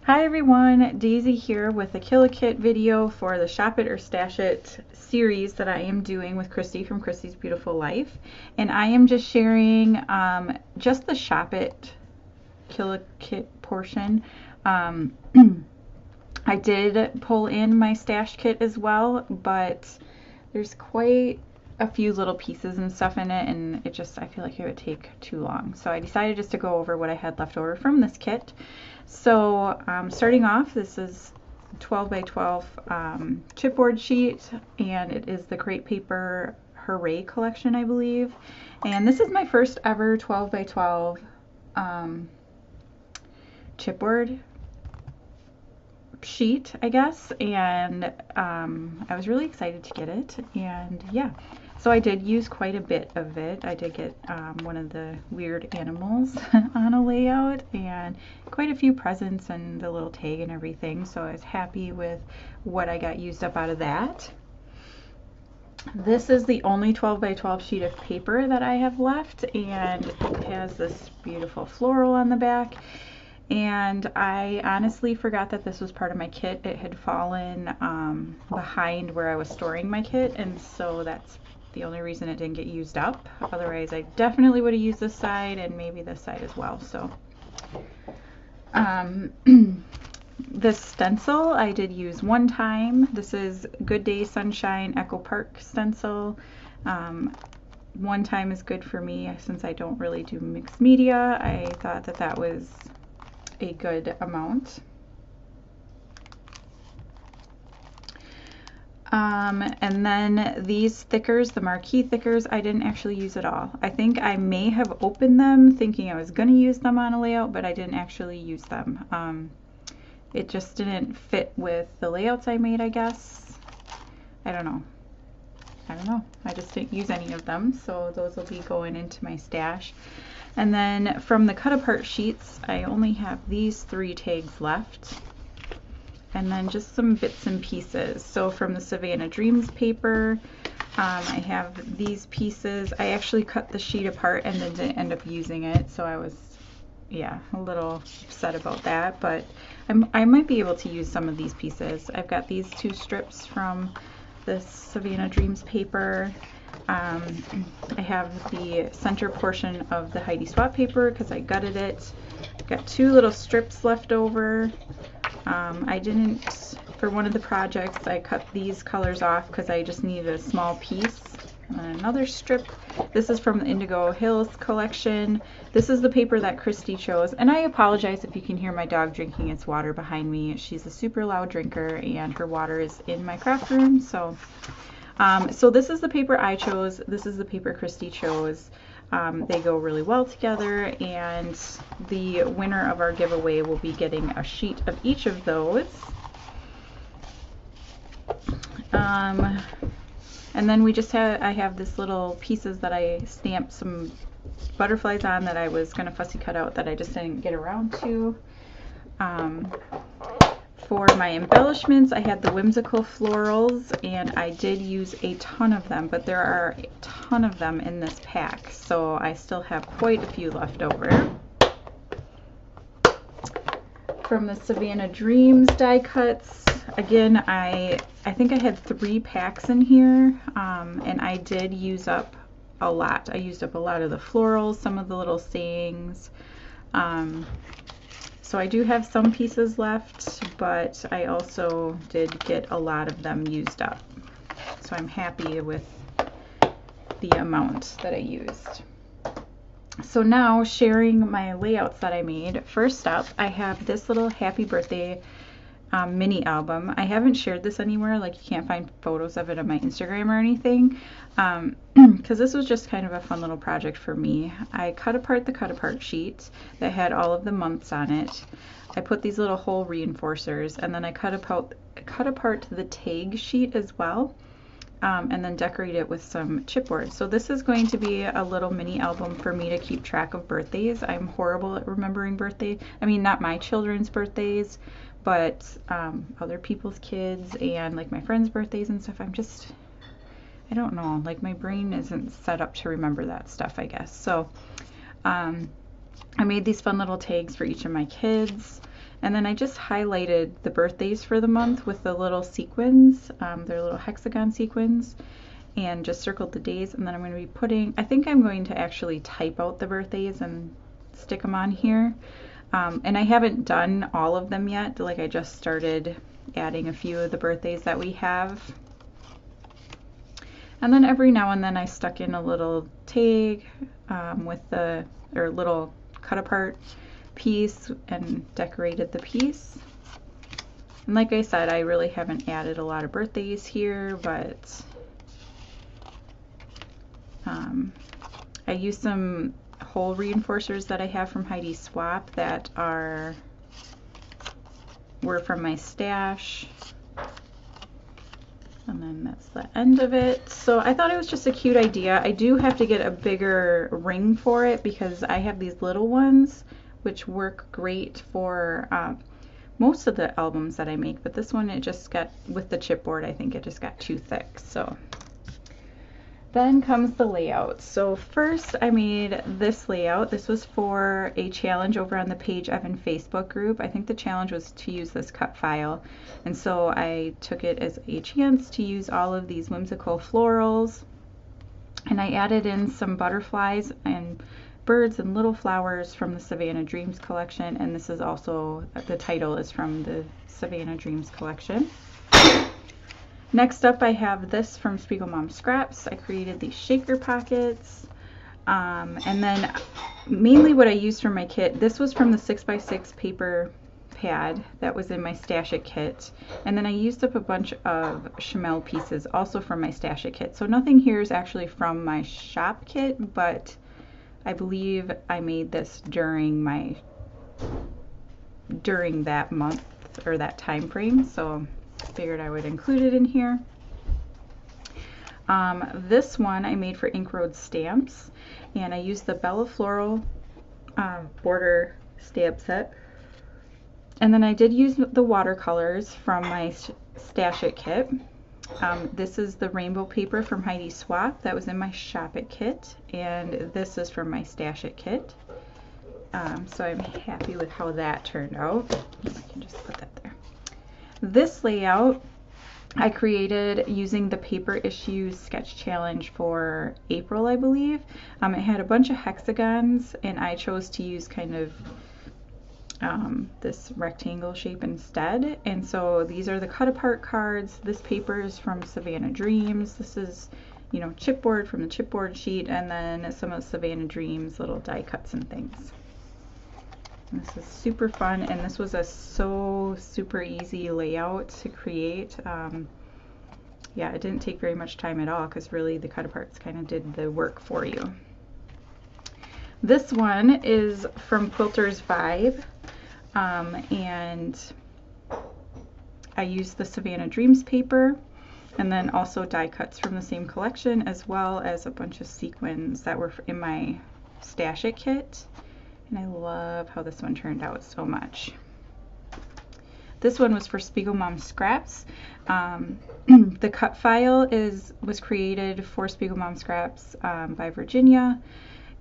Hi everyone, Daisy here with a Kill-A-Kit video for the Shop It or Stash It series that I am doing with Christy from Christy's Beautiful Life. And I am just sharing just the Shop It Kill-A-Kit portion. I did pull in my stash kit as well, but there's quite a few little pieces and stuff in it, and I feel like it would take too long. So I decided just to go over what I had left over from this kit. So starting off, this is 12 by 12 chipboard sheet, and it is the Crate Paper Hooray collection, I believe. And this is my first ever 12 by 12 chipboard sheet, I guess, and I was really excited to get it, and yeah. So I did use quite a bit of it. I did get one of the weird animals on a layout and quite a few presents and the little tag and everything, so I was happy with what I got used up out of that. This is the only 12 by 12 sheet of paper that I have left, and it has this beautiful floral on the back. And I honestly forgot that this was part of my kit. It had fallen behind where I was storing my kit, and so that's the only reason it didn't get used up. Otherwise, I definitely would have used this side and maybe this side as well. So this stencil I did use one time. This is Good Day Sunshine Echo Park stencil. One time is good for me since I don't really do mixed media. I thought that that was a good amount. And then these thickers, the marquee thickers, I didn't actually use at all. I think I may have opened them thinking I was going to use them on a layout, but I didn't actually use them. It just didn't fit with the layouts I made, I guess. I don't know. I just didn't use any of them, so those will be going into my stash. And then from the cut apart sheets, I only have these 3 tags left. And then just some bits and pieces. So from the Savannah Dreams paper, I have these pieces. I actually cut the sheet apart and then didn't end up using it, so I was, yeah, a little upset about that, but I might be able to use some of these pieces. I've got these 2 strips from the Savannah Dreams paper. I have the center portion of the Heidi Swapp paper because I gutted it. Got 2 little strips left over. I didn't, for one of the projects, I cut these colors off because I just needed a small piece. And another strip. This is from the Indigo Hills collection. This is the paper that Christy chose, and I apologize if you can hear my dog drinking its water behind me. She's a super loud drinker, and her water is in my craft room, so so this is the paper I chose. This is the paper Christy chose. They go really well together, and the winner of our giveaway will be getting a sheet of each of those. And then I have this little pieces that I stamped some butterflies on that I was going to fussy cut out that I just didn't get around to. For my embellishments, I had the whimsical florals, and I did use a ton of them, but there are a ton of them in this pack, so I still have quite a few left over. From the Savannah Dreams die cuts, again, I think I had 3 packs in here, and I did use up a lot. I used up a lot of the florals, some of the little sayings. So I do have some pieces left, but I also did get a lot of them used up. So I'm happy with the amount that I used. So now sharing my layouts that I made. First up, I have this little happy birthday mini album. I haven't shared this anywhere, like you can't find photos of it on my Instagram or anything, because this was just kind of a fun little project for me. I cut apart the cut apart sheet that had all of the months on it. I put these little hole reinforcers, and then I cut apart the tag sheet as well, and then decorate it with some chipboard. So this is going to be a little mini album for me to keep track of birthdays. I'm horrible at remembering birthdays. I mean, not my children's birthdays, but other people's kids and like my friends' birthdays and stuff. I don't know, like my brain isn't set up to remember that stuff, I guess. So I made these fun little tags for each of my kids. And then I just highlighted the birthdays for the month with the little sequins, their little hexagon sequins, and just circled the days. And then I'm going to be putting, I think I'm going to actually type out the birthdays and stick them on here. And I haven't done all of them yet. Like, I just started adding a few of the birthdays that we have. And then every now and then I stuck in a little tag with the, or little cut apart piece and decorated the piece. And like I said, I really haven't added a lot of birthdays here, but I used some hole reinforcers that I have from Heidi Swapp that were from my stash. And then that's the end of it. So I thought it was just a cute idea. I do have to get a bigger ring for it because I have these little ones which work great for most of the albums that I make, but this one, it just got, with the chipboard, I think it just got too thick. So then comes the layout. So first I made this layout. This was for a challenge over on the Paige Evan Facebook group. I think the challenge was to use this cut file, and so I took it as a chance to use all of these whimsical florals, and I added in some butterflies and birds and little flowers from the Savannah Dreams collection, and this is also, the title is from the Savannah Dreams collection. Next up, I have this from Spiegel Mom Scraps. I created these shaker pockets. And then mainly what I used for my kit, this was from the 6x6 paper pad that was in my Stash It kit. And then I used up a bunch of Chamel pieces also from my Stash It kit. So nothing here is actually from my shop kit, but I believe I made this during that month or that time frame. So figured I would include it in here. This one I made for Ink Road Stamps, and I used the Bella Floral border stamp set. And then I did use the watercolors from my Stash It kit. This is the rainbow paper from Heidi Swapp that was in my Shop It kit, and this is from my Stash It kit. So I'm happy with how that turned out. I can just put that there. This layout I created using the Paper Issues Sketch Challenge for April, I believe. It had a bunch of hexagons, and I chose to use kind of this rectangle shape instead. And so these are the cut apart cards. This paper is from Savannah Dreams. This is, you know, chipboard from the chipboard sheet, and then some of Savannah Dreams little die cuts and things. This is super fun, and this was a super easy layout to create. Yeah, it didn't take very much time at all because really the cut aparts kind of did the work for you. This one is from Quilter's Vibe, and I used the Savannah Dreams paper, and then also die cuts from the same collection, as well as a bunch of sequins that were in my Stash It kit. And I love how this one turned out so much. This one was for Spiegel Mom Scraps. The cut file was created for Spiegel Mom Scraps by Virginia,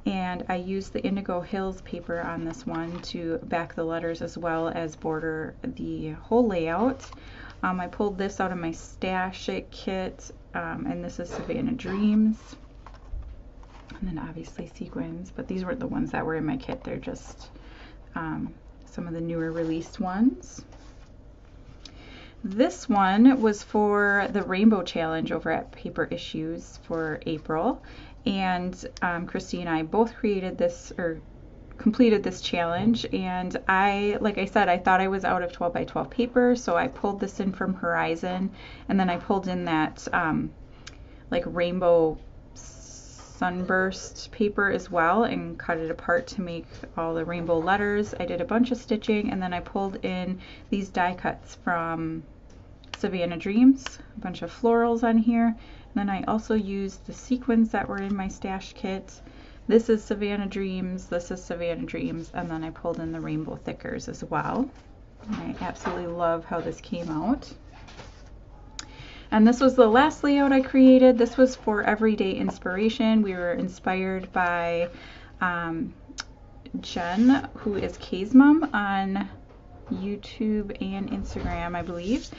and I used the Indigo Hills paper on this one to back the letters as well as border the whole layout. I pulled this out of my Stash It kit, and this is Savannah Dreams. And then obviously sequins, but these weren't the ones that were in my kit. They're just some of the newer released ones. This one was for the Rainbow Challenge over at Paper Issues for April, and Christy and I both created this, or completed this challenge, and like I said, I thought I was out of 12 by 12 paper, so I pulled this in from Horizon, and then I pulled in that like rainbow sunburst paper as well and cut it apart to make all the rainbow letters. I did a bunch of stitching, and then I pulled in these die cuts from Savannah Dreams, a bunch of florals on here, and then I also used the sequins that were in my stash kit. This is Savannah Dreams, this is Savannah Dreams, and then I pulled in the rainbow thickers as well. And I absolutely love how this came out. And this was the last layout I created. This was for Everyday Inspiration. We were inspired by Jen, who is Kay's mom, on YouTube and Instagram, I believe.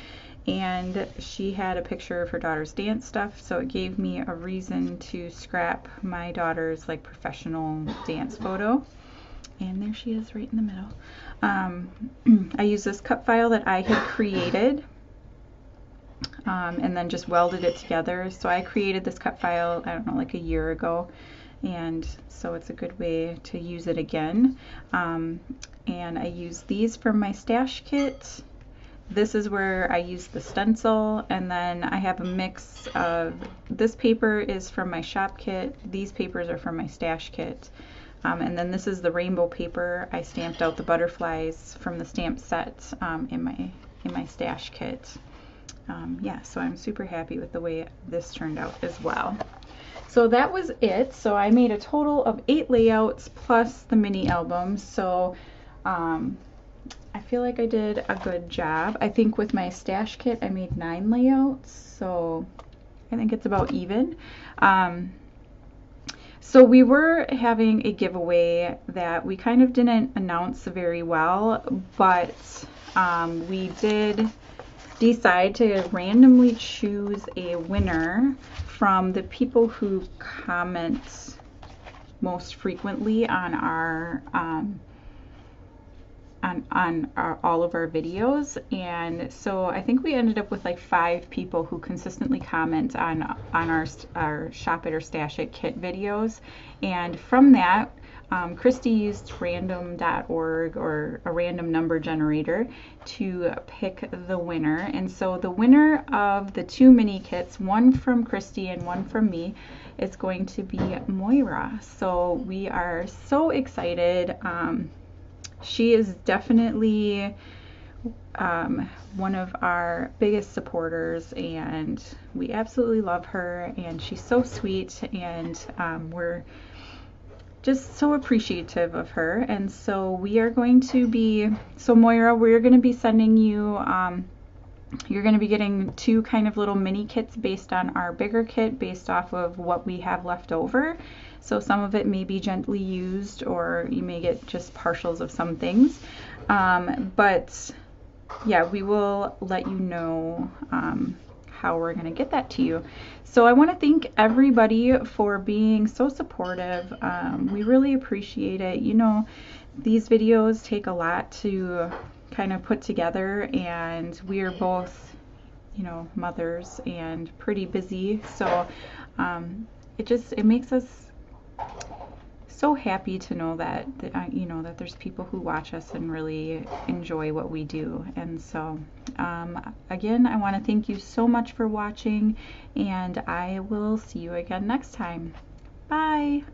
And she had a picture of her daughter's dance stuff, so it gave me a reason to scrap my daughter's like professional dance photo. And there she is right in the middle. I used this cut file that I had created and then just welded it together. So I created this cut file, I don't know, like a year ago, and so it's a good way to use it again. And I use these from my stash kit. This is where I use the stencil, and then I have a mix of, this paper is from my shop kit, these papers are from my stash kit, and then this is the rainbow paper. I stamped out the butterflies from the stamp set in my stash kit. Yeah, so I'm super happy with the way this turned out as well. So that was it. So I made a total of 8 layouts plus the mini album. So I feel like I did a good job. I think with my stash kit I made 9 layouts, so I think it's about even. So we were having a giveaway that we kind of didn't announce very well, but we did decide to randomly choose a winner from the people who comment most frequently on our all of our videos. And so I think we ended up with like 5 people who consistently comment on our Shop It or Stash It kit videos. And from that, Christy used random.org, or a random number generator, to pick the winner. And so the winner of the 2 mini kits, one from Christy and one from me, is going to be Moira. So we are so excited. She is definitely one of our biggest supporters, and we absolutely love her, and she's so sweet, and we're just so appreciative of her. And so we are going to be, so Moira, we're going to be sending you, you're going to be getting 2 kind of little mini kits based on our bigger kit, based off of what we have left over. So some of it may be gently used, or you may get just partials of some things. But yeah, we will let you know how we're going to get that to you. So I want to thank everybody for being so supportive. We really appreciate it. You know, these videos take a lot to kind of put together, and we are both, you know, mothers and pretty busy. So it makes us so happy to know that you know, that there's people who watch us and really enjoy what we do. And so again, I want to thank you so much for watching, and I will see you again next time. Bye.